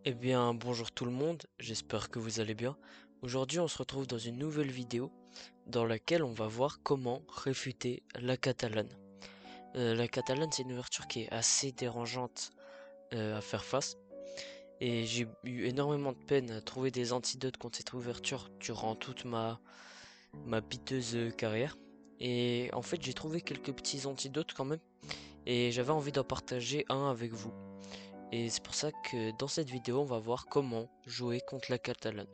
Eh bien, bonjour tout le monde, j'espère que vous allez bien. Aujourd'hui, on se retrouve dans une nouvelle vidéo dans laquelle on va voir comment réfuter la catalane. La catalane, c'est une ouverture qui est assez dérangeante à faire face. Et j'ai eu énormément de peine à trouver des antidotes contre cette ouverture durant toute ma piteuse carrière. Et en fait, j'ai trouvé quelques petits antidotes quand même. Et j'avais envie d'en partager un avec vous. Et c'est pour ça que dans cette vidéo, on va voir comment jouer contre la catalane.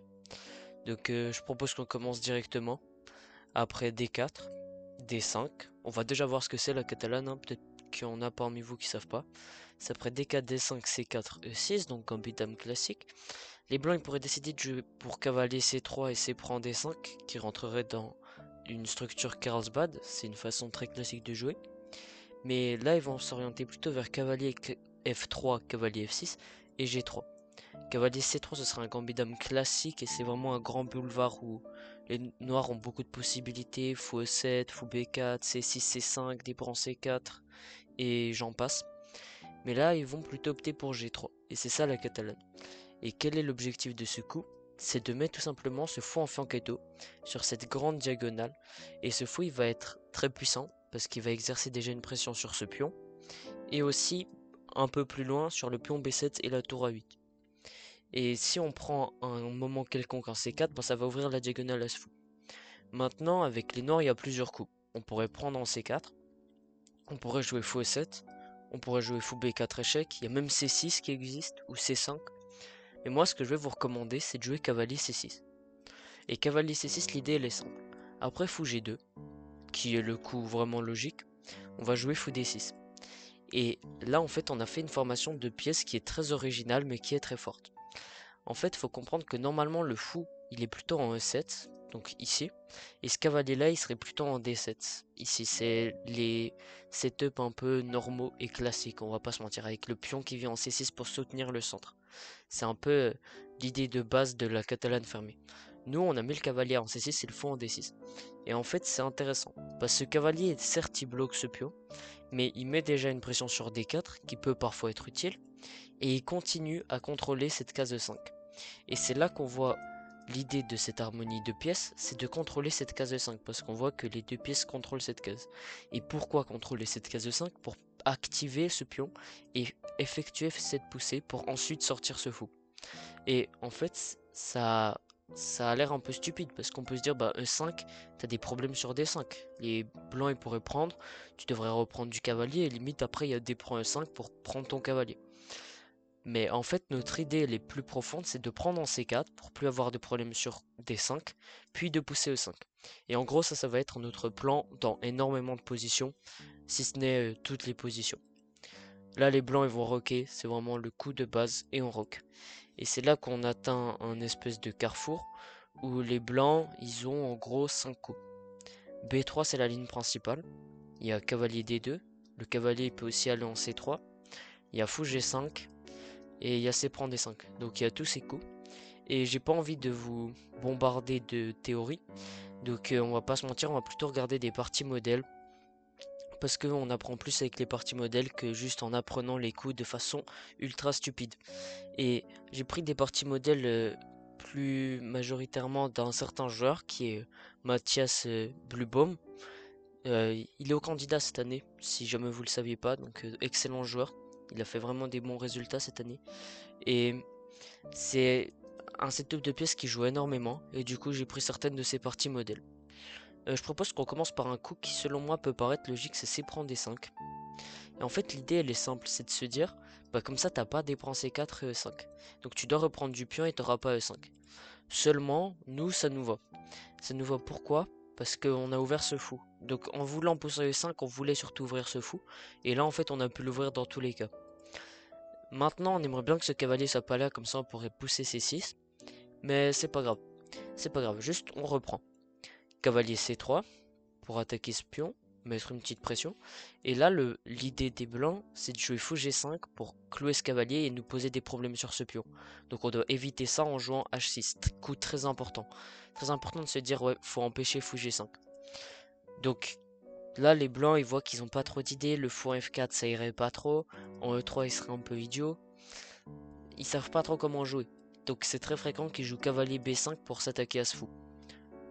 Donc je propose qu'on commence directement. Après D4, D5. On va déjà voir ce que c'est la catalane, hein. Peut-être qu'il y en a parmi vous qui savent pas. C'est après D4, D5, C4, E6, donc gambit dame classique. Les blancs ils pourraient décider de jouer pour cavalier C3 et C prend D5, qui rentrerait dans une structure Carlsbad. C'est une façon très classique de jouer. Mais là ils vont s'orienter plutôt vers cavalier F3, cavalier F6 et G3. Cavalier C3, ce sera un gambit dame classique et c'est vraiment un grand boulevard où les noirs ont beaucoup de possibilités. Fou E7, fou B4, C6, C5, dépend C4 et j'en passe. Mais là, ils vont plutôt opter pour G3 et c'est ça la catalane. Et quel est l'objectif de ce coup? C'est de mettre tout simplement ce fou en fianchetto sur cette grande diagonale. Et ce fou, il va être très puissant parce qu'il va exercer déjà une pression sur ce pion et aussi un peu plus loin sur le pion B7 et la tour A8. Et si on prend un moment quelconque en C4, ben ça va ouvrir la diagonale à ce fou. Maintenant, avec les noirs, il y a plusieurs coups. On pourrait prendre en C4, on pourrait jouer fou E7, on pourrait jouer fou B4 échec, il y a même C6 qui existe, ou C5. Et moi, ce que je vais vous recommander, c'est de jouer cavalier C6. Et cavalier C6, l'idée, elle est simple. Après fou G2, qui est le coup vraiment logique, on va jouer fou D6. Et là, en fait, on a fait une formation de pièces qui est très originale, mais qui est très forte. En fait, il faut comprendre que normalement le fou, il est plutôt en E7, donc ici, et ce cavalier-là, il serait plutôt en D7. Ici, c'est les setups un peu normaux et classiques, on va pas se mentir, avec le pion qui vient en C6 pour soutenir le centre. C'est un peu l'idée de base de la catalane fermée. Nous, on a mis le cavalier en C6 et le fou en D6. Et en fait, c'est intéressant, parce que ce cavalier, certes, il bloque ce pion, mais il met déjà une pression sur D4, qui peut parfois être utile, et il continue à contrôler cette case de 5. Et c'est là qu'on voit l'idée de cette harmonie de pièces, c'est de contrôler cette case de 5, parce qu'on voit que les deux pièces contrôlent cette case. Et pourquoi contrôler cette case de 5? Pour activer ce pion et effectuer cette poussée pour ensuite sortir ce fou. Et en fait, ça a l'air un peu stupide, parce qu'on peut se dire, bah E5, t'as des problèmes sur D5. Les blancs, ils pourraient prendre, tu devrais reprendre du cavalier, et limite après, il y a des points E5 pour prendre ton cavalier. Mais en fait, notre idée les plus profonde, c'est de prendre en C4 pour plus avoir de problèmes sur D5, puis de pousser E5. Et en gros, ça va être notre plan dans énormément de positions, si ce n'est toutes les positions. Là, les blancs, ils vont rocker, c'est vraiment le coup de base, et on rock. Et c'est là qu'on atteint un espèce de carrefour, où les blancs, ils ont en gros 5 coups. B3, c'est la ligne principale. Il y a cavalier D2, le cavalier peut aussi aller en C3. Il y a fou G5, et il y a C prend D5. Donc il y a tous ces coups. Et j'ai pas envie de vous bombarder de théories. Donc on va pas se mentir, on va plutôt regarder des parties modèles. Parce qu'on apprend plus avec les parties modèles que juste en apprenant les coups de façon ultra stupide. Et j'ai pris des parties modèles plus majoritairement d'un certain joueur qui est Mathias Bluebaum. Il est au candidat cette année, si jamais vous le saviez pas, donc excellent joueur. Il a fait vraiment des bons résultats cette année. Et c'est un setup de pièces qui joue énormément, et du coup j'ai pris certaines de ces parties modèles. Je propose qu'on commence par un coup qui selon moi peut paraître logique, c'est C prend D5. Et en fait l'idée elle est simple, c'est de se dire, bah comme ça t'as pas D prend C4 et E5. Donc tu dois reprendre du pion et t'auras pas E5. Seulement, nous ça nous va. Ça nous va pourquoi? Parce qu'on a ouvert ce fou. Donc en voulant pousser E5, on voulait surtout ouvrir ce fou. Et là en fait on a pu l'ouvrir dans tous les cas. Maintenant on aimerait bien que ce cavalier soit pas là, comme ça on pourrait pousser C6. Mais c'est pas grave. C'est pas grave, juste on reprend. Cavalier C3 pour attaquer ce pion, mettre une petite pression. Et là, l'idée des blancs, c'est de jouer fou G5 pour clouer ce cavalier et nous poser des problèmes sur ce pion. Donc on doit éviter ça en jouant H6. Coup très important. Très important de se dire, ouais, faut empêcher fou G5. Donc là, les blancs, ils voient qu'ils ont pas trop d'idées. Le fou F4, ça irait pas trop. En E3, il serait un peu idiot. ils savent pas trop comment jouer. Donc c'est très fréquent qu'ils jouent cavalier B5 pour s'attaquer à ce fou.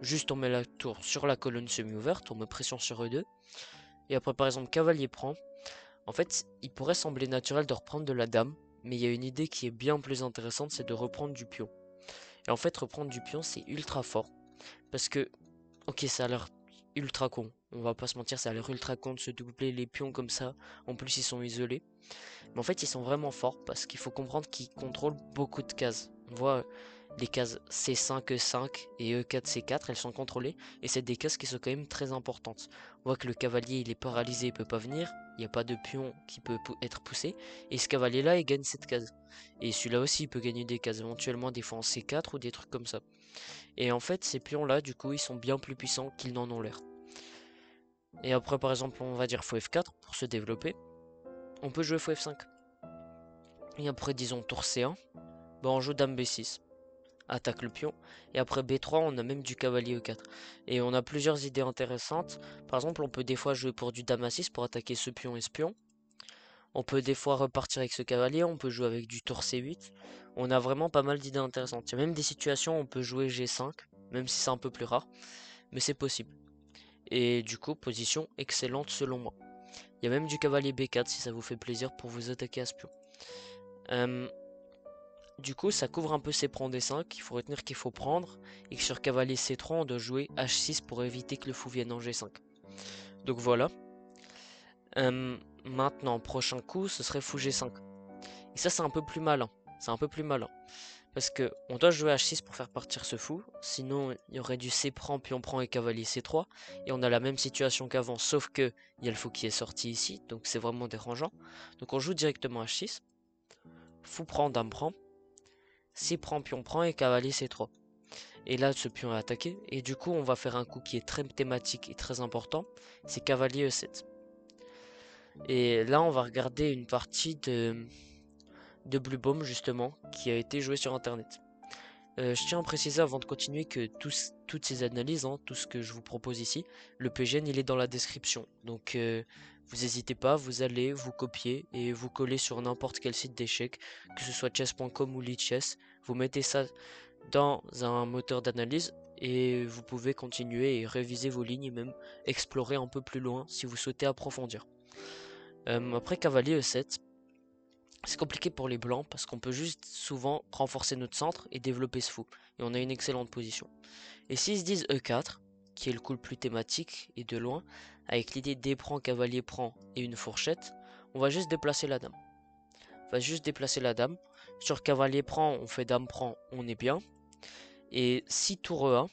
Juste on met la tour sur la colonne semi-ouverte, on met pression sur E2. Et après par exemple cavalier prend. En fait, il pourrait sembler naturel de reprendre de la dame, mais il y a une idée qui est bien plus intéressante, c'est de reprendre du pion. Et en fait, reprendre du pion, c'est ultra fort. Parce que, ok, ça a l'air ultra con. On va pas se mentir, ça a l'air ultra con de se doubler les pions comme ça. En plus, ils sont isolés. Mais en fait, ils sont vraiment forts parce qu'il faut comprendre qu'ils contrôlent beaucoup de cases. On voit les cases C5, E5 et E4, C4, elles sont contrôlées. Et c'est des cases qui sont quand même très importantes. On voit que le cavalier, il est paralysé, il peut pas venir. Il n'y a pas de pion qui peut être poussé. Et ce cavalier-là, il gagne cette case. Et celui-là aussi, il peut gagner des cases, éventuellement des fois en C4 ou des trucs comme ça. Et en fait, ces pions-là, du coup, ils sont bien plus puissants qu'ils n'en ont l'air. Et après, par exemple, on va dire fou F4 pour se développer. On peut jouer fou F5. Et après, disons tour C1. Bah, on joue dame B6. Attaque le pion. Et après B3, on a même du cavalier E4. Et on a plusieurs idées intéressantes. Par exemple, on peut des fois jouer pour du dame A6 pour attaquer ce pion et ce pion. On peut des fois repartir avec ce cavalier. On peut jouer avec du tour C8. On a vraiment pas mal d'idées intéressantes. Il y a même des situations où on peut jouer G5. Même si c'est un peu plus rare. Mais c'est possible. Et du coup, position excellente selon moi. Il y a même du cavalier B4 si ça vous fait plaisir pour vous attaquer à ce pion. Du coup, ça couvre un peu ces prends D5. Il faut retenir qu'il faut prendre. Et que sur cavalier C3, on doit jouer H6 pour éviter que le fou vienne en G5. Donc voilà. Maintenant, prochain coup, ce serait fou G5. Et ça, c'est un peu plus malin. C'est un peu plus malin. Parce que on doit jouer H6 pour faire partir ce fou. Sinon, il y aurait du C prend, pion prend et cavalier C3. Et on a la même situation qu'avant, sauf que il y a le fou qui est sorti ici. Donc c'est vraiment dérangeant. Donc on joue directement H6. Fou prend, dame prend. C prend, pion prend et cavalier C3. Et là, ce pion est attaqué. Et du coup, on va faire un coup qui est très thématique et très important. C'est cavalier E7. Et là, on va regarder une partie de Blue Bomb, justement, qui a été jouée sur Internet. Je tiens à préciser avant de continuer que toutes ces analyses, hein, tout ce que je vous propose ici, le PGN il est dans la description. Donc vous n'hésitez pas, vous allez, vous copier et vous coller sur n'importe quel site d'échecs, que ce soit chess.com ou Lichess. Vous mettez ça dans un moteur d'analyse et vous pouvez continuer et réviser vos lignes et même explorer un peu plus loin si vous souhaitez approfondir. Après cavalier E7, c'est compliqué pour les blancs parce qu'on peut juste souvent renforcer notre centre et développer ce fou. Et on a une excellente position. Et s'ils se disent E4, qui est le coup le plus thématique et de loin, avec l'idée D prend, cavalier prend et une fourchette, on va juste déplacer la dame. On va juste déplacer la dame. Sur cavalier prend, on fait dame prend, on est bien. Et si tour E1,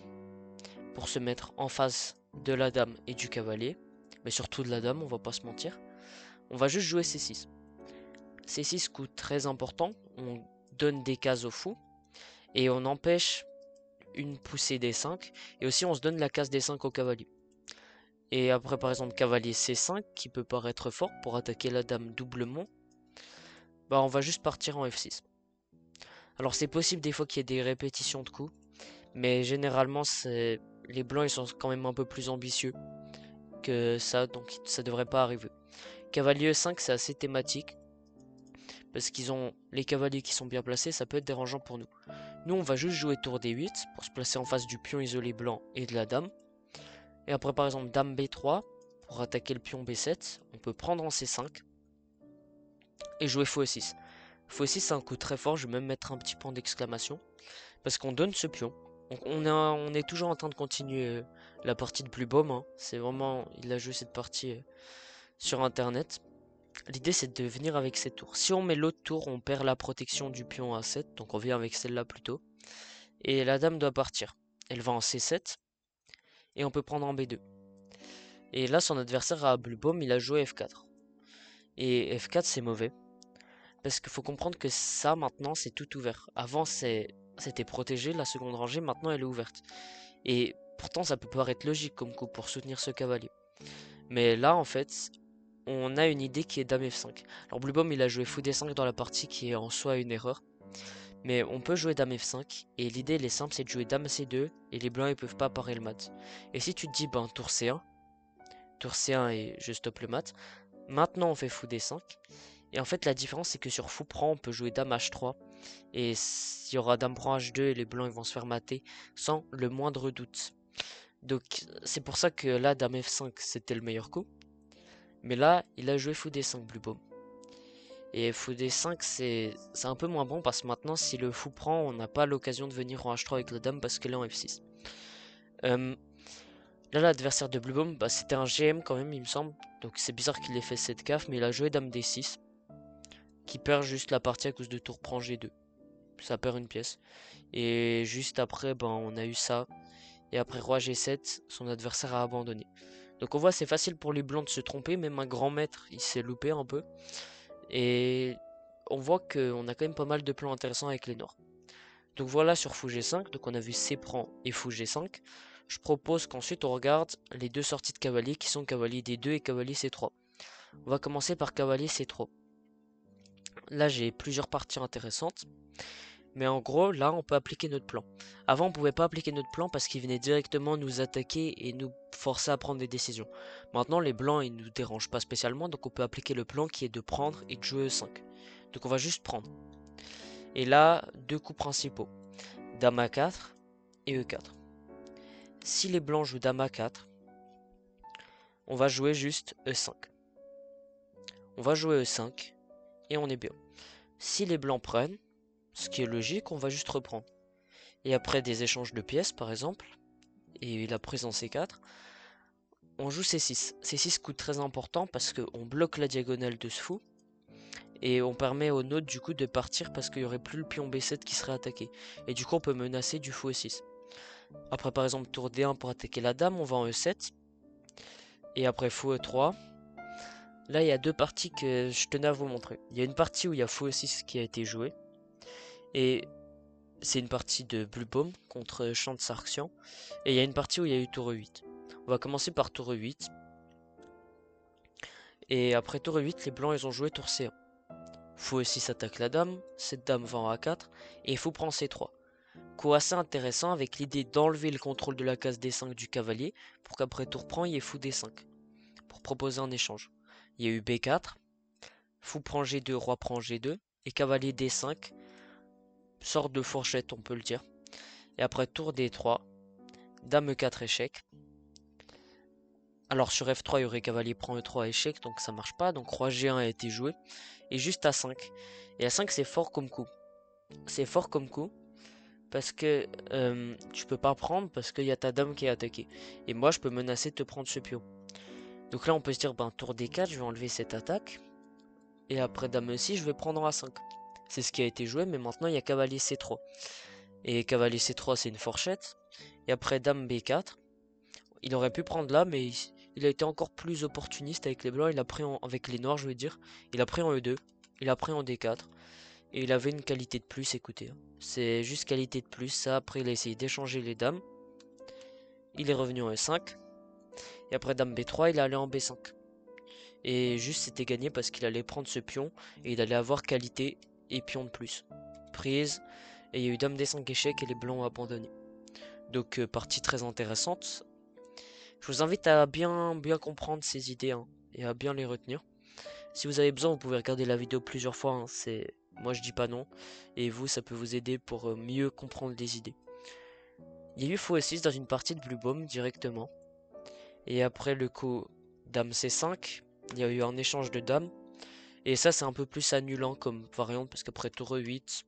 pour se mettre en face de la dame et du cavalier, mais surtout de la dame, on va pas se mentir, on va juste jouer C6. C6 coup très important, on donne des cases au fou et on empêche une poussée D5 et aussi on se donne la case D5 au cavalier. Et après par exemple cavalier C5 qui peut paraître fort pour attaquer la dame doublement, bah on va juste partir en F6. Alors c'est possible des fois qu'il y ait des répétitions de coups, mais généralement les blancs ils sont quand même un peu plus ambitieux que ça, donc ça devrait pas arriver. Cavalier E5 c'est assez thématique. Parce qu'ils ont les cavaliers qui sont bien placés, ça peut être dérangeant pour nous. Nous, on va juste jouer tour D8 pour se placer en face du pion isolé blanc et de la dame. Et après, par exemple, dame B3 pour attaquer le pion B7. On peut prendre en C5 et jouer fou E6. Fou E6, c'est un coup très fort. Je vais même mettre un petit point d'exclamation parce qu'on donne ce pion. Donc, on est toujours en train de continuer la partie de Blue Bomb. Hein. C'est vraiment, il a joué cette partie sur Internet. L'idée c'est de venir avec cette tour. Si on met l'autre tour, on perd la protection du pion A7, donc on vient avec celle-là plutôt. Et la dame doit partir. Elle va en C7 et on peut prendre en B2. Et là son adversaire a Blue Bomb, il a joué F4. Et F4 c'est mauvais. Parce qu'il faut comprendre que ça maintenant c'est tout ouvert. Avant c'était protégé, la seconde rangée, maintenant elle est ouverte. Et pourtant ça peut paraître logique comme coup pour soutenir ce cavalier. Mais là en fait, on a une idée qui est dame F5. Alors Blue Bomb il a joué fou D5 dans la partie qui est en soi une erreur. Mais on peut jouer dame F5 et l'idée elle est simple, c'est de jouer dame C2 et les blancs ils peuvent pas parer le mat. Et si tu te dis ben tour C1 et je stoppe le mat. Maintenant on fait fou D5 Et en fait, la différence, c'est que sur fou prend, on peut jouer dame H3. Et il y aura dame prend H2 et les blancs ils vont se faire mater sans le moindre doute. Donc c'est pour ça que là, dame F5, c'était le meilleur coup. Mais là, il a joué fou D5, Blue Bomb. Et fou D5, c'est un peu moins bon parce que maintenant, si le fou prend, on n'a pas l'occasion de venir en H3 avec la dame parce qu'elle est en F6. Là, l'adversaire de Blue Bomb, bah, c'était un GM quand même, il me semble. Donc c'est bizarre qu'il ait fait cette gaffe, mais il a joué dame D6. Qui perd juste la partie à cause de tour prend G2. Ça perd une pièce. Et juste après, ben, on a eu ça. Et après roi G7, son adversaire a abandonné. Donc on voit c'est facile pour les blancs de se tromper. Même un grand maître, il s'est loupé un peu. Et on voit qu'on a quand même pas mal de plans intéressants avec les noirs. Donc voilà sur fou G5. Donc on a vu C prend et fou G5. Je propose qu'ensuite on regarde les deux sorties de cavalier qui sont cavalier D2 et cavalier C3. On va commencer par cavalier C3. Là j'ai plusieurs parties intéressantes. Mais en gros, là, on peut appliquer notre plan. Avant, on pouvait pas appliquer notre plan parce qu'il venait directement nous attaquer et nous forcer à prendre des décisions. Maintenant, les blancs, ils nous dérangent pas spécialement, donc on peut appliquer le plan qui est de prendre et de jouer E5. Donc on va juste prendre. Et là, deux coups principaux. Dame A4 et E4. Si les blancs jouent Dame A4, on va jouer juste E5. On va jouer E5 et on est bien. Si les blancs prennent, ce qui est logique, on va juste reprendre. Et après des échanges de pièces, par exemple, et la prise en C4, on joue C6. C6 coûte très important parce qu'on bloque la diagonale de ce fou. Et on permet au nôtre du coup de partir parce qu'il n'y aurait plus le pion B7 qui serait attaqué. Et du coup on peut menacer du fou E6. Après par exemple tour D1 pour attaquer la dame, on va en E7. Et après fou E3. Là il y a deux parties que je tenais à vous montrer. Il y a une partie où il y a fou E6 qui a été joué. Et c'est une partie de Blue Bomb contre Champ de Sarxian. Et il y a une partie où il y a eu tour E8. On va commencer par tour E8. Et après tour E8, les blancs ils ont joué tour C1. Fou E6 attaque la dame, cette dame va en A4, et fou prend C3. Coup assez intéressant avec l'idée d'enlever le contrôle de la case D5 du cavalier, pour qu'après tour prend, il y ait fou D5, pour proposer un échange. Il y a eu B4, fou prend G2, roi prend G2, et cavalier D5, sorte de fourchette on peut le dire. Et après tour D3, dame E4 échec. Alors sur F3 il y aurait cavalier prend E3 échec, donc ça marche pas, donc roi G1 a été joué. Et juste A5. Et A5 c'est fort comme coup. C'est fort comme coup. Parce que tu peux pas prendre parce qu'il y a ta dame qui est attaquée. Et moi je peux menacer de te prendre ce pion. Donc là on peut se dire ben tour D4 je vais enlever cette attaque. Et après dame E6 je vais prendre en A5. C'est ce qui a été joué mais maintenant il y a cavalier C3. Et cavalier C3 c'est une fourchette. Et après dame B4. Il aurait pu prendre là mais il a été encore plus opportuniste avec les blancs. Il a pris avec les noirs je veux dire. Il a pris en E2. Il a pris en D4. Et il avait une qualité de plus, écoutez. C'est juste qualité de plus. Ça, après, il a essayé d'échanger les dames. Il est revenu en E5. Et après dame B3, il est allé en B5. Et juste, c'était gagné parce qu'il allait prendre ce pion. Et il allait avoir qualité et pion de plus. Prise. Et il y a eu dame D5 échec et les blancs ont abandonné. Donc, partie très intéressante. Je vous invite à bien comprendre ces idées hein, et à bien les retenir. Si vous avez besoin, vous pouvez regarder la vidéo plusieurs fois. Hein, moi, je dis pas non. Et vous, ça peut vous aider pour mieux comprendre les idées. Il y a eu fou E6 dans une partie de Blue Bomb directement. Et après le coup dame C5, il y a eu un échange de dames. Et ça, c'est un peu plus annulant comme variante parce qu'après tour E8,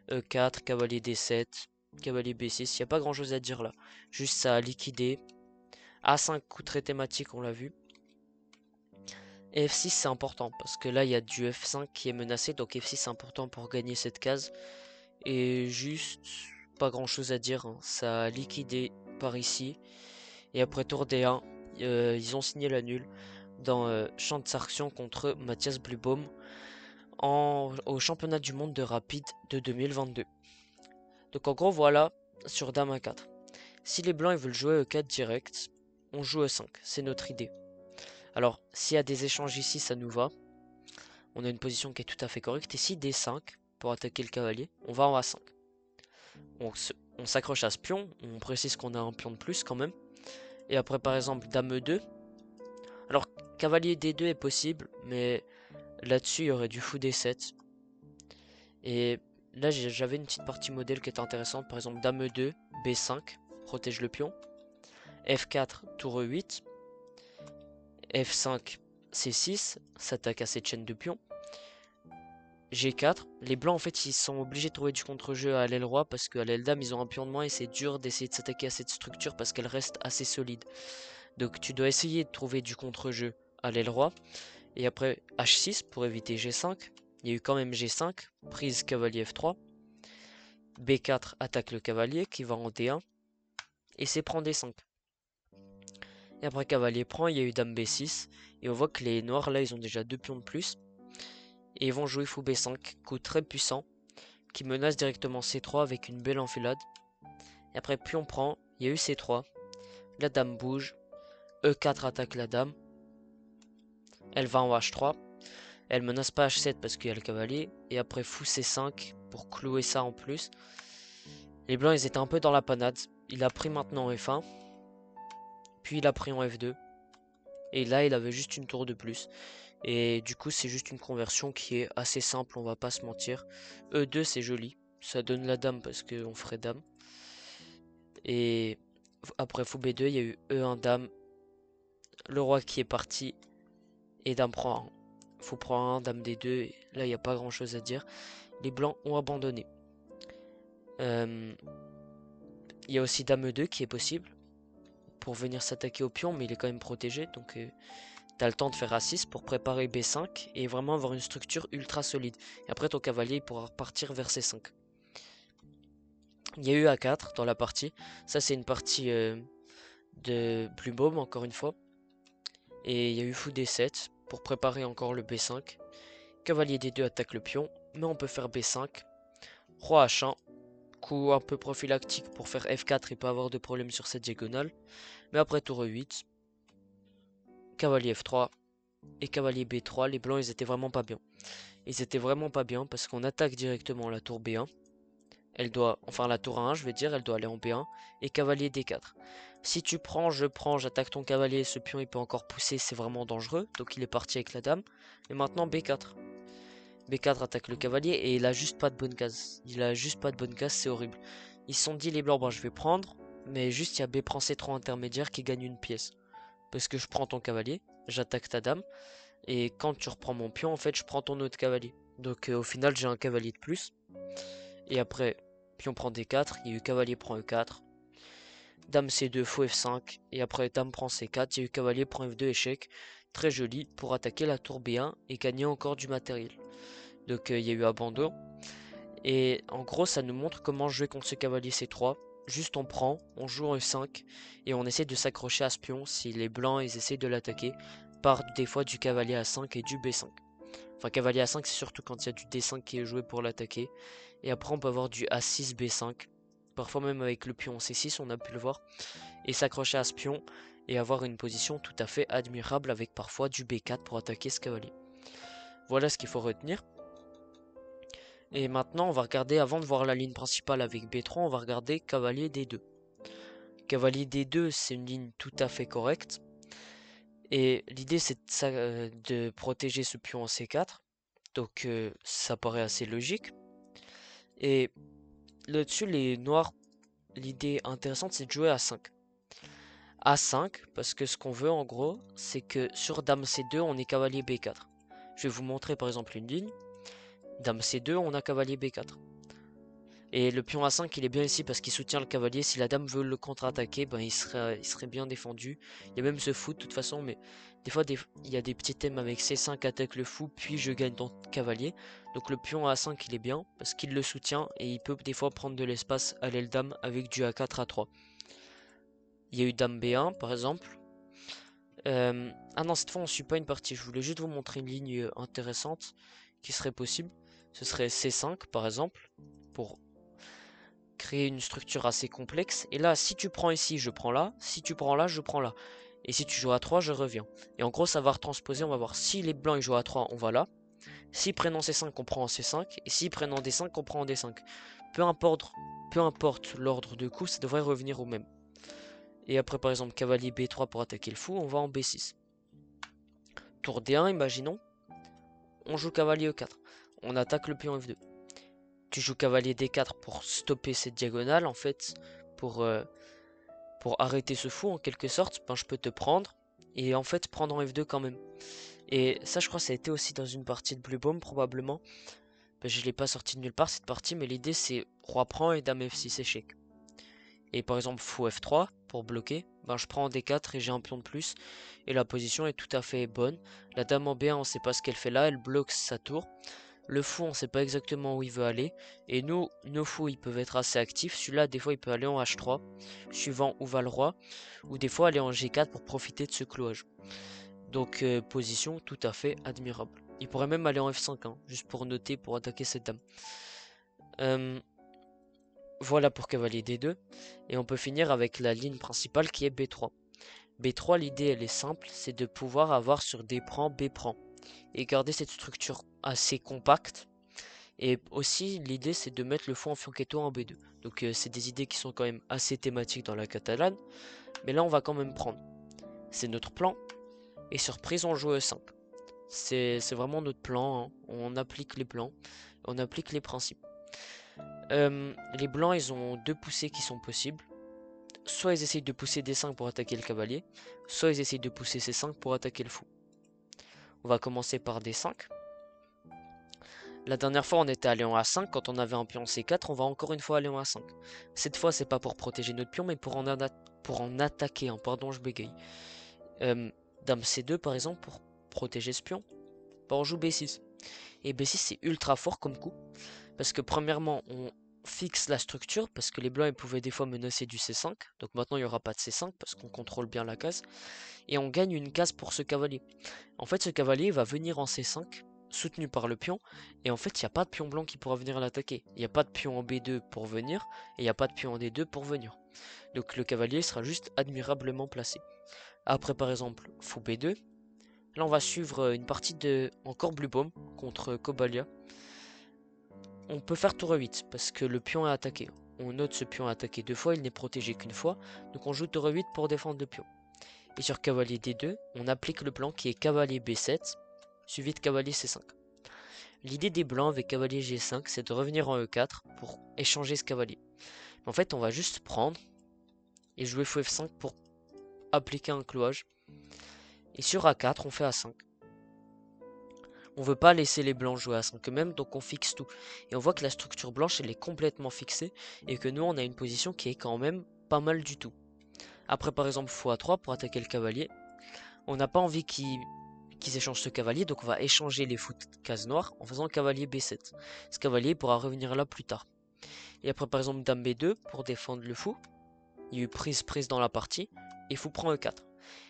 E4, cavalier D7, cavalier B6, il n'y a pas grand chose à dire là. Juste ça a liquidé. A5, coup très thématique, on l'a vu. Et F6 c'est important parce que là il y a du F5 qui est menacé, donc F6 c'est important pour gagner cette case. Et juste pas grand chose à dire, hein. Ça a liquidé par ici. Et après tour D1, ils ont signé la nulle dans Champ de Sarxian contre Mathias Blubom au championnat du monde de rapide de 2022. Donc en gros voilà sur Dame A4. Si les blancs ils veulent jouer E4 direct, on joue E5, c'est notre idée. Alors, s'il y a des échanges ici, ça nous va. On a une position qui est tout à fait correcte. Et si D5, pour attaquer le cavalier, on va en A5. On s'accroche à ce pion. On précise qu'on a un pion de plus quand même. Et après, par exemple, Dame E2. Alors, cavalier D2 est possible, mais Là-dessus, il y aurait du fou D7. Et là, j'avais une petite partie modèle qui était intéressante. Par exemple, Dame E2, B5, protège le pion. F4, tour E8. F5, C6, s'attaque à cette chaîne de pions. G4, les blancs en fait ils sont obligés de trouver du contre-jeu à l'aile roi parce qu'à l'aile dame ils ont un pion de moins et c'est dur d'essayer de s'attaquer à cette structure parce qu'elle reste assez solide. Donc tu dois essayer de trouver du contre-jeu à l'aile roi. Et après H6 pour éviter G5. Il y a eu quand même G5, prise cavalier F3. B4 attaque le cavalier qui va en D1. Et c'est prend D5. Et après cavalier prend, il y a eu dame B6. Et on voit que les noirs là ils ont déjà 2 pions de plus. Et ils vont jouer fou B5, coup très puissant, qui menace directement C3 avec une belle enfilade. Et après pion prend, il y a eu C3. La dame bouge. E4 attaque la dame. Elle va en H3. Elle menace pas H7 parce qu'il y a le cavalier. Et après fou C5 pour clouer ça en plus. Les blancs ils étaient un peu dans la panade. Il a pris maintenant F1. Puis il a pris en F2. Et là il avait juste une tour de plus. Et du coup c'est juste une conversion qui est assez simple, on va pas se mentir. E2 c'est joli. Ça donne la dame parce qu'on ferait dame. Et après fou B2 il y a eu E1 dame. Le roi qui est parti. Et dame prend 1. Fou prend 1, dame D2. Et là il n'y a pas grand chose à dire. Les blancs ont abandonné. Il y a aussi dame E2 qui est possible. Pour venir s'attaquer au pion. Mais il est quand même protégé. Donc t'as le temps de faire A6 pour préparer B5. Et vraiment avoir une structure ultra solide. Et après ton cavalier il pourra partir vers C5. Il y a eu A4 dans la partie. Ça c'est une partie de Plumeaume encore une fois. Et il y a eu fou D7 pour préparer encore le B5. Cavalier D2 attaque le pion, mais on peut faire B5. Roi H1, coup un peu prophylactique pour faire F4 et pas avoir de problème sur cette diagonale. Mais après tour E8, cavalier F3 et cavalier B3. Les blancs ils étaient vraiment pas bien. Ils étaient vraiment pas bien parce qu'on attaque directement la tour B1. Elle doit, enfin la tour 1 je vais dire, elle doit aller en B1 et cavalier D4. Si tu prends, je prends, j'attaque ton cavalier, ce pion il peut encore pousser, c'est vraiment dangereux. Donc il est parti avec la dame. Et maintenant B4. B4 attaque le cavalier et il a juste pas de bonne case. Il a juste pas de bonne case, c'est horrible. Ils se sont dit les blancs, bon je vais prendre, mais juste il y a B prend C3 intermédiaire qui gagne une pièce. Parce que je prends ton cavalier, j'attaque ta dame, et quand tu reprends mon pion, en fait je prends ton autre cavalier. Donc au final j'ai un cavalier de plus. Et après, pion prend D4, il y a eu cavalier prend E4. Dame C2, fou F5. Et après, dame prend C4, il y a eu cavalier prend F2, échec. Très joli pour attaquer la tour B1 et gagner encore du matériel. Donc il y a eu abandon. Et en gros, ça nous montre comment jouer contre ce cavalier C3. Juste on prend, on joue en E5 et on essaie de s'accrocher à ce pion si les blancs ils essaient de l'attaquer par des fois du cavalier A5 et du B5. Enfin cavalier A5 c'est surtout quand il y a du D5 qui est joué pour l'attaquer. Et après on peut avoir du A6, B5. Parfois même avec le pion C6 on a pu le voir. Et s'accrocher à ce pion et avoir une position tout à fait admirable avec parfois du B4 pour attaquer ce cavalier. Voilà ce qu'il faut retenir. Et maintenant on va regarder, avant de voir la ligne principale avec B3, on va regarder cavalier D2. Cavalier D2 c'est une ligne tout à fait correcte. Et l'idée c'est de protéger ce pion en C4. Donc ça paraît assez logique. Et là-dessus les noirs, l'idée intéressante c'est de jouer à 5. A5 parce que ce qu'on veut en gros c'est que sur dame C2 on est cavalier B4. Je vais vous montrer par exemple une ligne. Dame C2 on a cavalier B4. Et le pion A5 il est bien ici parce qu'il soutient le cavalier. Si la dame veut le contre-attaquer, ben il serait bien défendu. Il y a même ce fou de toute façon, mais des fois il y a des petits thèmes avec C5 attaque le fou, puis je gagne ton cavalier. Donc le pion A5 il est bien parce qu'il le soutient et il peut des fois prendre de l'espace à l'aile dame avec du A4 A3. Il y a eu dame B1 par exemple. Ah non, cette fois on suit pas une partie, je voulais juste vous montrer une ligne intéressante qui serait possible. Ce serait C5 par exemple, pour créer une structure assez complexe. Et là, si tu prends ici, je prends là. Si tu prends là, je prends là. Et si tu joues à 3, je reviens. Et en gros, ça va retransposer, on va voir si les blancs ils jouent à 3, on va là. S'ils prennent en C5, on prend en C5. Et s'ils prennent en D5, on prend en D5. Peu importe l'ordre de coups, ça devrait revenir au même. Et après, par exemple, cavalier B3 pour attaquer le fou, on va en B6. Tour D1, imaginons. on joue cavalier E4. On attaque le pion F2. Tu joues cavalier D4 pour stopper cette diagonale, en fait, pour, euh, pour arrêter ce fou en quelque sorte. Ben, je peux te prendre et en fait prendre en F2 quand même. Et ça, je crois, ça a été aussi dans une partie de Blue Bomb probablement. Ben, je l'ai pas sorti de nulle part cette partie, mais l'idée c'est roi prend et dame F6 échec. Et par exemple fou F3 pour bloquer, ben je prends en D4 et j'ai un pion de plus. Et la position est tout à fait bonne. La dame en B1, on sait pas ce qu'elle fait là, elle bloque sa tour. Le fou, on sait pas exactement où il veut aller. Et nous, nos fous, ils peuvent être assez actifs. Celui-là, des fois, il peut aller en H3, suivant où va le roi. Ou des fois, aller en G4 pour profiter de ce clouage. Donc, position tout à fait admirable. Il pourrait même aller en F5, hein, juste pour noter, pour attaquer cette dame. Voilà pour cavalier D2. Et on peut finir avec la ligne principale qui est B3. B3, l'idée, elle est simple. C'est de pouvoir avoir sur D prend, B prend. Et garder cette structure assez compacte. Et aussi, l'idée, c'est de mettre le fou en fianchetto en B2. Donc, c'est des idées qui sont quand même assez thématiques dans la catalane. Mais là, on va quand même prendre. C'est notre plan. Et surprise, on joue E5. C'est vraiment notre plan. Hein. On applique les plans. On applique les principes. Les blancs, ils ont deux poussées qui sont possibles. Soit ils essayent de pousser D5 pour attaquer le cavalier. Soit ils essayent de pousser C5 pour attaquer le fou. On va commencer par D5. La dernière fois, on était allé en A5 quand on avait un pion C4. On va encore une fois aller en A5. Cette fois, c'est pas pour protéger notre pion, mais pour en attaquer. Hein. Pardon, je bégaye. Dame C2, par exemple, pour protéger ce pion. Bah, on joue B6. Et B6, c'est ultra fort comme coup. Parce que premièrement, on fixe la structure. Parce que les blancs, ils pouvaient des fois menacer du C5. Donc maintenant, il n'y aura pas de C5 parce qu'on contrôle bien la case. Et on gagne une case pour ce cavalier. En fait, ce cavalier va venir en C5. Soutenu par le pion, et en fait il n'y a pas de pion blanc qui pourra venir l'attaquer, il n'y a pas de pion en B2 pour venir, et il n'y a pas de pion en D2 pour venir, donc le cavalier sera juste admirablement placé. Après par exemple fou B2, là on va suivre une partie de encore Blue Bomb contre Cobalia. On peut faire tour 8 parce que le pion est attaqué, on note ce pion est attaqué deux fois, il n'est protégé qu'une fois, donc on joue tour 8 pour défendre le pion. Et sur cavalier D2, on applique le plan qui est cavalier B7, suivi de cavalier C5. L'idée des blancs avec cavalier G5, c'est de revenir en E4 pour échanger ce cavalier. En fait, on va juste prendre et jouer fou F5 pour appliquer un clouage. Et sur A4, on fait A5. On veut pas laisser les blancs jouer A5 eux-mêmes, donc on fixe tout. Et on voit que la structure blanche, elle est complètement fixée et que nous, on a une position qui est quand même pas mal du tout. Après, par exemple, fou A3 pour attaquer le cavalier. On n'a pas envie qu'ils échangent ce cavalier, donc on va échanger les fous de case noire en faisant cavalier B7. Ce cavalier pourra revenir là plus tard. Et après par exemple dame B2 pour défendre le fou. Il y a eu prise dans la partie. Et fou prend E4.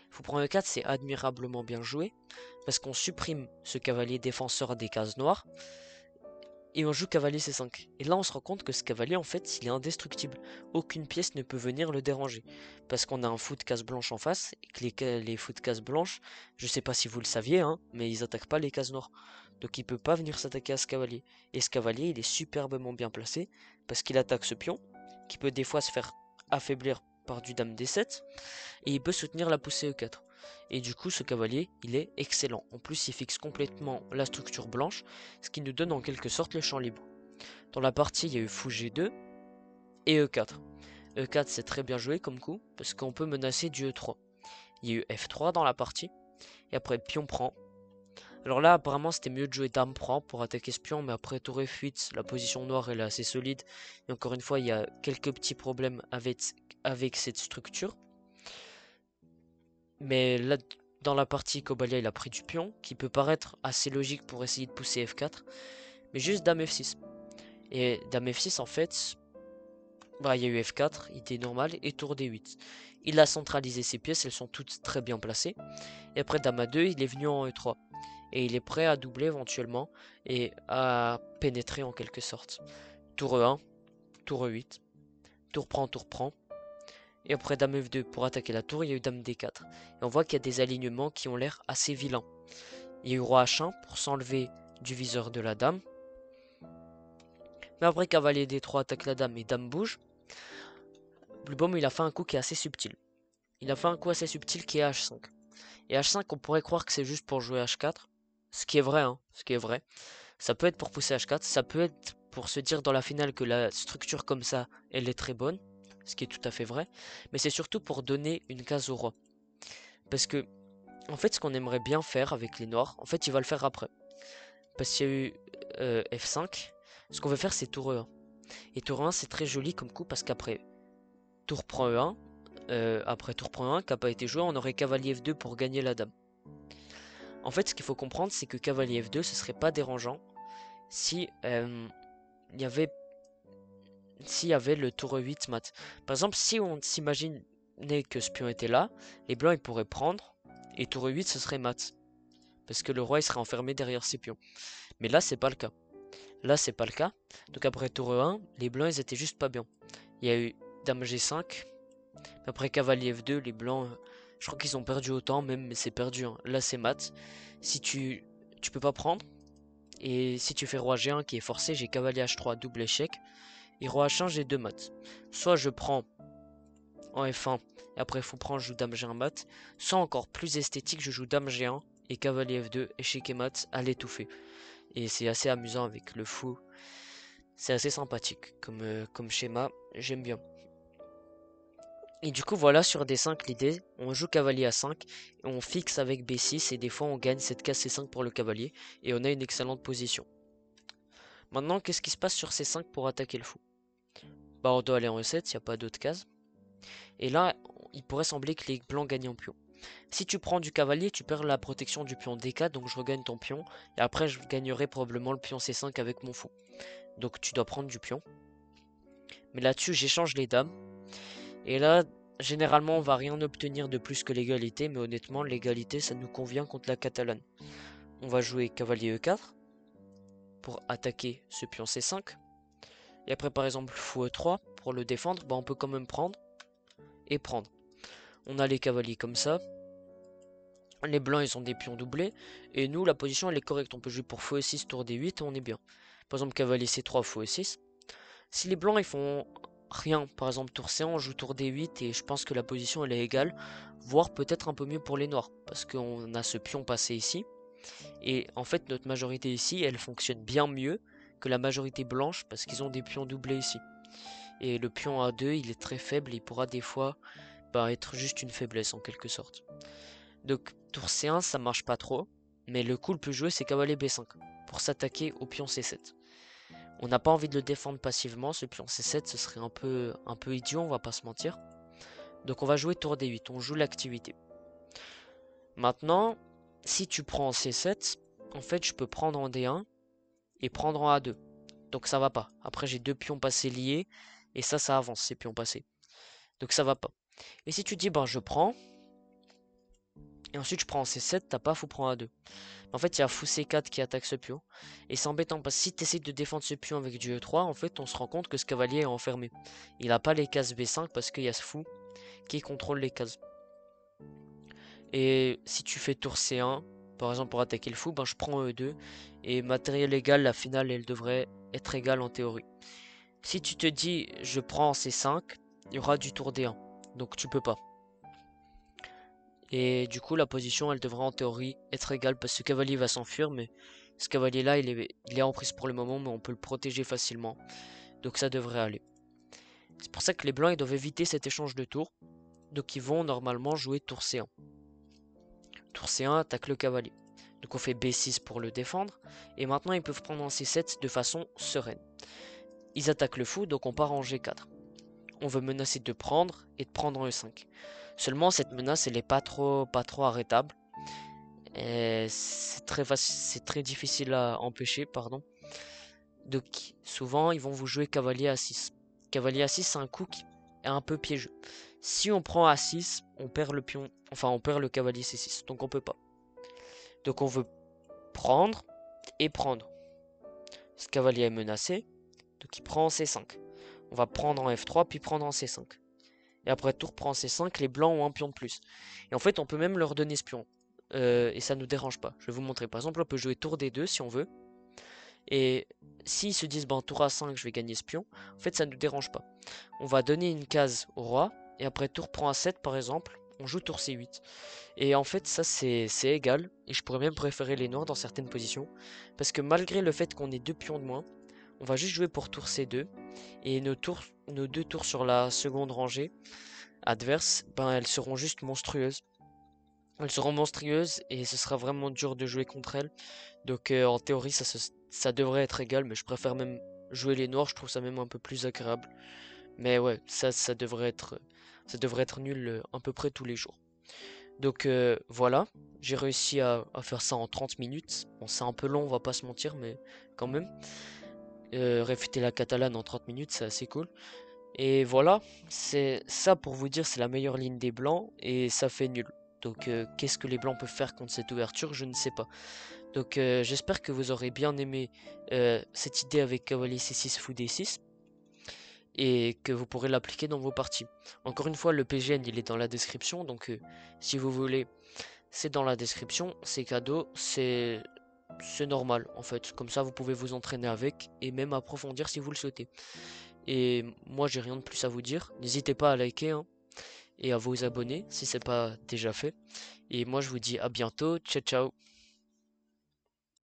Fou prend E4, c'est admirablement bien joué. Parce qu'on supprime ce cavalier défenseur des cases noires. Et on joue cavalier C5. Et là on se rend compte que ce cavalier en fait il est indestructible. Aucune pièce ne peut venir le déranger. Parce qu'on a un fou de case blanche en face. Et que les fous de case blanche, je sais pas si vous le saviez, hein, mais ils attaquent pas les cases noires. Donc il peut pas venir s'attaquer à ce cavalier. Et ce cavalier il est superbement bien placé. Parce qu'il attaque ce pion. Qui peut des fois se faire affaiblir par du dame D7. Et il peut soutenir la poussée E4. Et du coup, ce cavalier, il est excellent. En plus, il fixe complètement la structure blanche, ce qui nous donne en quelque sorte le champ libre. Dans la partie, il y a eu fou G2 et E4. E4, c'est très bien joué comme coup, parce qu'on peut menacer du E3. Il y a eu F3 dans la partie, et après pion prend. Alors là, apparemment, c'était mieux de jouer dame prend pour attaquer ce pion, mais après tour F8, la position noire, elle est assez solide. Et encore une fois, il y a quelques petits problèmes avec cette structure. Mais là, dans la partie, Cobalia, il a pris du pion, qui peut paraître assez logique pour essayer de pousser F4. Mais juste dame F6. Et dame F6, en fait, bah, il y a eu F4, idée normale, et tour D8. Il a centralisé ses pièces, elles sont toutes très bien placées. Et après dame A2, il est venu en E3. Et il est prêt à doubler éventuellement, et à pénétrer en quelque sorte. Tour E1, tour E8, tour prend. Et après dame F2 pour attaquer la tour, il y a eu dame D4. Et on voit qu'il y a des alignements qui ont l'air assez vilains. Il y a eu roi H1 pour s'enlever du viseur de la dame. Mais après cavalier D3 attaque la dame et dame bouge. Blue Bomb il a fait un coup qui est assez subtil. Il a fait un coup assez subtil qui est H5. Et H5 on pourrait croire que c'est juste pour jouer H4. Ce qui est vrai, hein, ce qui est vrai. Ça peut être pour pousser H4, ça peut être pour se dire dans la finale que la structure comme ça, elle est très bonne, ce qui est tout à fait vrai, mais c'est surtout pour donner une case au roi. Parce que, en fait, ce qu'on aimerait bien faire avec les noirs, en fait, il va le faire après. Parce qu'il y a eu F5, ce qu'on veut faire, c'est tour E1. Et tour E1, c'est très joli comme coup, parce qu'après tour prend E1, après tour prend E1, qui n'a pas été joué, on aurait cavalier F2 pour gagner la dame. En fait, ce qu'il faut comprendre, c'est que cavalier F2, ce serait pas dérangeant si il y avait s'il y avait le tour E8 mat. Par exemple, si on s'imaginait que ce pion était là, les blancs ils pourraient prendre et tour E8 ce serait mat. Parce que le roi il serait enfermé derrière ses pions. Mais là c'est pas le cas. Là c'est pas le cas. Donc après tour E1, les blancs ils étaient juste pas bien. Il y a eu dame G5. Après cavalier F2, les blancs, je crois qu'ils ont perdu autant même, mais c'est perdu, hein. Là c'est mat. Si tu peux pas prendre. Et si tu fais roi G1 qui est forcé, j'ai cavalier H3 double échec. Et roi H1 j'ai deux mates. Soit je prends en F1 et après fou prend je joue dame G1 mat. Soit encore plus esthétique, je joue dame G1 et cavalier F2, échec et mat à l'étouffer. Et c'est assez amusant avec le fou. C'est assez sympathique comme schéma, j'aime bien. Et du coup voilà sur D5 l'idée, on joue cavalier A5 et on fixe avec B6 et des fois on gagne cette case C5 pour le cavalier et on a une excellente position. Maintenant qu'est-ce qui se passe sur C5 pour attaquer le fou? Bah on doit aller en E7, il n'y a pas d'autre case. Et là il pourrait sembler que les blancs gagnent en pion. Si tu prends du cavalier, tu perds la protection du pion D4, donc je regagne ton pion. Et après, je gagnerai probablement le pion C5 avec mon fou. Donc tu dois prendre du pion. Mais là-dessus, j'échange les dames. Et là, généralement, on va rien obtenir de plus que l'égalité. Mais honnêtement, l'égalité, ça nous convient contre la Catalane. On va jouer cavalier E4 pour attaquer ce pion C5. Et après, par exemple, fou E3 pour le défendre. Bah, on peut quand même prendre et prendre. On a les cavaliers comme ça. Les blancs, ils ont des pions doublés. Et nous, la position, elle est correcte. On peut jouer pour fou E6, tour D8, et on est bien. Par exemple, cavalier C3, fou E6. Si les blancs, ils font rien, par exemple, tour C1, on joue tour D8, et je pense que la position, elle est égale. Voire peut-être un peu mieux pour les noirs. Parce qu'on a ce pion passé ici. Et en fait, notre majorité ici, elle fonctionne bien mieux que la majorité blanche, parce qu'ils ont des pions doublés ici. Et le pion A2, il est très faible, et il pourra des fois être juste une faiblesse, en quelque sorte. Donc tour C1 ça marche pas trop, mais le coup le plus joué c'est cavalier B5 pour s'attaquer au pion C7. On n'a pas envie de le défendre passivement, ce pion C7 ce serait un peu idiot, on va pas se mentir. Donc on va jouer tour D8, on joue l'activité. Maintenant, si tu prends en C7, en fait je peux prendre en D1 et prendre en A2. Donc ça va pas. Après j'ai deux pions passés liés et ça avance ces pions passés. Donc ça va pas. Et si tu dis je prends et ensuite je prends en C7, t'as pas fou prend A2. En fait, il y a fou C4 qui attaque ce pion. Et c'est embêtant parce que si tu essaies de défendre ce pion avec du E3, en fait, on se rend compte que ce cavalier est enfermé. Il n'a pas les cases B5 parce qu'il y a ce fou qui contrôle les cases. Et si tu fais tour C1, par exemple pour attaquer le fou, je prends E2. Et matériel égal, la finale, elle devrait être égale en théorie. Si tu te dis, je prends C5, il y aura du tour D1. Donc tu peux pas. Et du coup, la position, elle devrait en théorie être égale parce que ce cavalier va s'enfuir, mais ce cavalier-là, il est en prise pour le moment, mais on peut le protéger facilement. Donc ça devrait aller. C'est pour ça que les blancs, ils doivent éviter cet échange de tours. Donc ils vont normalement jouer tour C1. Tour C1 attaque le cavalier. Donc on fait B6 pour le défendre. Et maintenant, ils peuvent prendre en C7 de façon sereine. Ils attaquent le fou, donc on part en G4. On veut menacer de prendre et de prendre en E5. Seulement, cette menace, elle est pas trop arrêtable. C'est très difficile à empêcher, pardon. Donc souvent ils vont vous jouer cavalier A6. Cavalier A6 c'est un coup qui est un peu piégeux. Si on prend A6, on perd le pion, enfin on perd le cavalier C6, donc on peut pas. Donc on veut prendre et prendre. Ce cavalier est menacé, donc il prend en C5. On va prendre en F3 puis prendre en C5. Et après tour prend en C5, les blancs ont un pion de plus. Et en fait on peut même leur donner ce pion. Et ça ne nous dérange pas. Je vais vous montrer. Par exemple, on peut jouer tour D2 si on veut. Et s'ils se disent, tour A5, je vais gagner ce pion, en fait, ça ne nous dérange pas. On va donner une case au roi. Et après tour prend A7, par exemple, on joue tour C8. Et en fait, ça c'est égal, et je pourrais même préférer les noirs dans certaines positions, parce que malgré le fait qu'on ait 2 pions de moins, on va juste jouer pour tour C2, et nos 2 tours sur la seconde rangée adverse, ben elles seront juste monstrueuses. Elles seront monstrueuses, et ce sera vraiment dur de jouer contre elles. Donc en théorie, ça devrait être égal, mais je préfère même jouer les noirs, je trouve ça même un peu plus agréable. Mais ouais, ça devrait être nul à peu près tous les jours. Donc voilà, j'ai réussi à faire ça en 30 minutes. Bon, c'est un peu long, on va pas se mentir, mais quand même. Réfuter la catalane en 30 minutes, c'est assez cool. Et voilà, c'est ça pour vous dire, c'est la meilleure ligne des blancs et ça fait nul. Donc qu'est-ce que les blancs peuvent faire contre cette ouverture, je ne sais pas. Donc j'espère que vous aurez bien aimé cette idée avec cavalier C6 fou D6 et que vous pourrez l'appliquer dans vos parties. Encore une fois, le PGN il est dans la description, donc si vous voulez, c'est dans la description, c'est cadeau, c'est normal en fait. Comme ça, vous pouvez vous entraîner avec et même approfondir si vous le souhaitez. Et moi, j'ai rien de plus à vous dire. N'hésitez pas à liker hein, et à vous abonner si c'est pas déjà fait. Et moi, je vous dis à bientôt. Ciao, ciao.